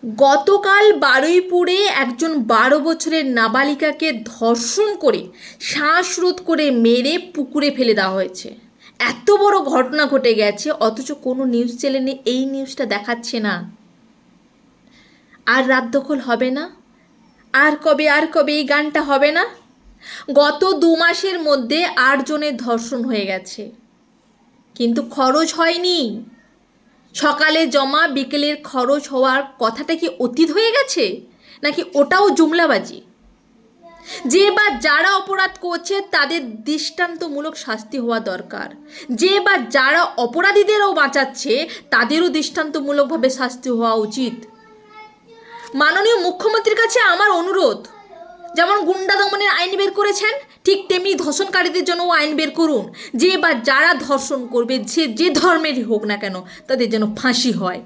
গতকাল বারুইপুরে একজন 12 বছরের নাবালিকাকে ধর্ষণ করে শ্বাসরোধ করে মেরে পুকুরে ফেলে দেওয়া হয়েছে। এত বড় ঘটনা ঘটে গেছে, অথচ কোনো নিউজ চ্যানেলে এই নিউজটা দেখাচ্ছে না। আর রাত দখল হবে না? আর কবে এই গানটা হবে না? গত 2 মাসের মধ্যে 8 জনের ধর্ষণ হয়ে গেছে, কিন্তু খরচ হয়নি। সকালে জমা বিকেলের খরচ হওয়ার কথাটা কি অতীত হয়ে গেছে, নাকি ওটাও জুমলাবাজি? যে বা যারা অপরাধ করছে তাদের দৃষ্টান্তমূলক শাস্তি হওয়া দরকার। যে বা যারা অপরাধীদেরও বাঁচাচ্ছে তাদেরও দৃষ্টান্তমূলকভাবে শাস্তি হওয়া উচিত। মাননীয় মুখ্যমন্ত্রীর কাছে আমার অনুরোধ, যেমন গুন্ডা দমনের আইন বের করেছেন, ঠিক তেমনি ধর্ষণকারীদের জন্য আইন বের করুন। যে বা যারা ধর্ষণ করবে, যে ধর্মেরই হোক না কেন, তাদের যেন ফাঁসি হয়।